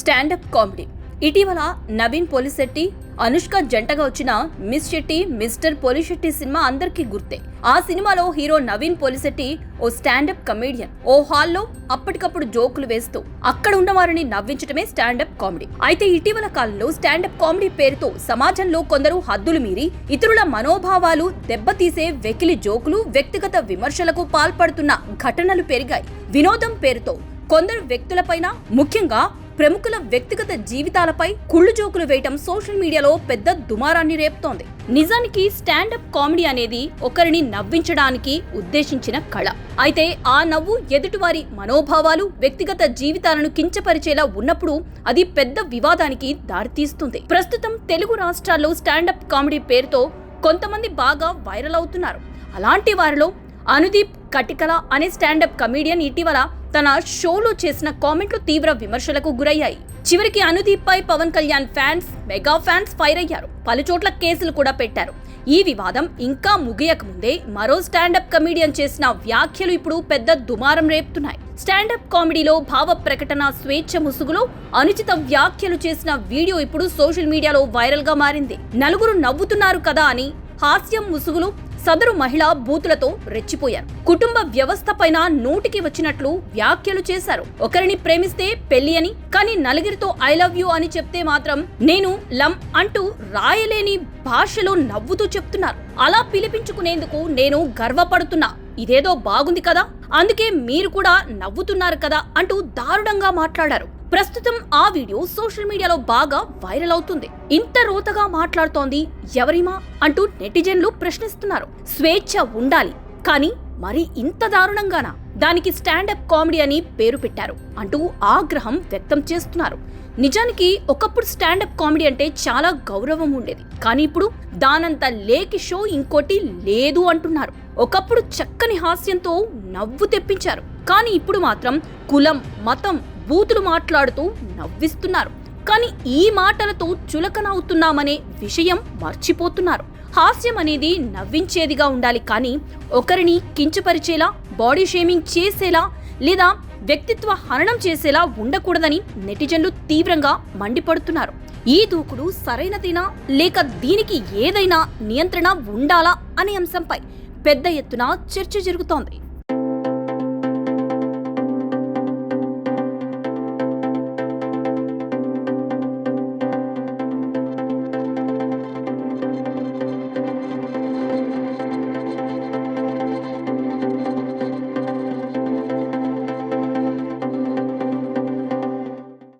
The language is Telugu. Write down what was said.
Stand up comedy. ఇటీవల నవీన్ పోలిశెట్టి, అనుష్క జంటగా వచ్చిన Miss Shetty Mister Polishetty cinema అందరికీ గుర్తే. ఆ సినిమాలో హీరో నవీన్ పోలిశెట్టి ఓ స్టాండప్ కమేడియన్. ఓ హాల్లో అప్పటికప్పుడు జోకులు వేస్తూ అక్కడ ఉన్న వారిని నవ్వించడమే స్టాండప్ కామెడీ. అయితే ఇటీవల కాలంలో స్టాండప్ కామెడీ పేరుతో సమాజంలో కొందరు హద్దులు మీరి ఇతరుల మనోభావాలు దెబ్బతీసే వెకిలి జోకులు, వ్యక్తిగత విమర్శలకు పాల్పడుతున్న ఘటనలు పెరిగాయి. వినోదం పేరుతో కొందరు వ్యక్తులపైన, ముఖ్యంగా ప్రముఖుల వ్యక్తిగత జీవితాలపై కుళ్ళు జోకులు వేయటం సోషల్ మీడియాలో పెద్ద దుమారాన్ని రేపుతోంది. నిజానికి స్టాండప్ కామెడీ అనేది ఒకరిని నవ్వించడానికి ఉద్దేశించిన కళ. అయితే ఆ నవ్వు ఎదుటివారి మనోభావాలు, వ్యక్తిగత జీవితాలను కించపరిచేలా ఉన్నప్పుడు అది పెద్ద వివాదానికి దారితీస్తుంది. ప్రస్తుతం తెలుగు రాష్ట్రాల్లో స్టాండప్ కామెడీ పేరుతో కొంతమంది బాగా వైరల్ అవుతున్నారు. అలాంటి వారిలో అనుదీప్ కటికల అనే స్టాండప్ కమీడియన్ ఇటీవల తన షోలో చేసిన కామెంట్లు తీవ్ర విమర్శలకు గురయ్యాయి. చివరికి అనుదీప్ పై Pawan Kalyan fans, mega fans fire అయ్యారు. పలుచోట్ల కేసులు కూడా పెట్టారు. ఈ వివాదం ఇంకా ముగియకముందే మరో స్టాండప్ కమీడియన్ చేసిన వ్యాఖ్యలు ఇప్పుడు పెద్ద దుమారం రేపుతున్నాయి. స్టాండప్ కామెడీలో భావ ప్రకటన స్వేచ్ఛ ముసుగులో అనుచిత వ్యాఖ్యలు చేసిన వీడియో ఇప్పుడు సోషల్ మీడియాలో వైరల్ గా మారింది. నలుగురు నవ్వుతున్నారు కదా అని హాస్యం ముసుగులు సదరు మహిళ బూతులతో రెచ్చిపోయారు. కుటుంబ వ్యవస్థ పైన నోటికి వచ్చినట్లు వ్యాఖ్యలు చేశారు. ఒకరిని ప్రేమిస్తే పెళ్లి అని, కానీ నలుగురితో ఐ లవ్ యూ అని చెప్తే మాత్రం నేను లమ్ అంటూ రాయలేని భాషలో నవ్వుతూ చెప్తున్నారు. అలా పిలిపించుకునేందుకు నేను గర్వపడుతున్నా, ఇదేదో బాగుంది కదా, అందుకే మీరు కూడా నవ్వుతున్నారు కదా అంటూ దారుణంగా మాట్లాడారు. ప్రస్తుతం ఆ వీడియో సోషల్ మీడియాలో బాగా వైరల్ అవుతుంది. ఇంత రోతగా మాట్లాడుతోంది ఎవరిమా అంటూ నెటిజన్లు ప్రశ్నిస్తున్నారు. స్వేచ్ఛ ఉండాలి, కానీ మరి ఇంత దారుణంగానా? దానికి స్టాండప్ కామెడీ అని పేరు పెట్టారు అంటూ ఆగ్రహం వ్యక్తం చేస్తున్నారు. నిజానికి ఒకప్పుడు స్టాండప్ కామెడీ అంటే చాలా గౌరవం ఉండేది, కానీ ఇప్పుడు దానంత లేకి షో ఇంకోటి లేదు అంటున్నారు. ఒకప్పుడు చక్కని హాస్యంతో నవ్వు తెప్పించారు, కానీ ఇప్పుడు మాత్రం కులం, మతం, బూతులు మాట్లాడుతూ నవ్విస్తున్నారు. కానీ ఈ మాటలతో చులకనవుతున్నామనే విషయం మర్చిపోతున్నారు. హాస్యం అనేది నవ్వించేదిగా ఉండాలి, కానీ ఒకరిని కించపరిచేలా, బాడీ షేమింగ్ చేసేలా లేదా వ్యక్తిత్వ హననం చేసేలా ఉండకూడదని నెటిజన్లు తీవ్రంగా మండిపడుతున్నారు. ఈ దూకుడు సరైనదేనా, లేక దీనికి ఏదైనా నియంత్రణ ఉండాలా అనే అంశంపై పెద్ద ఎత్తున చర్చ జరుగుతోంది.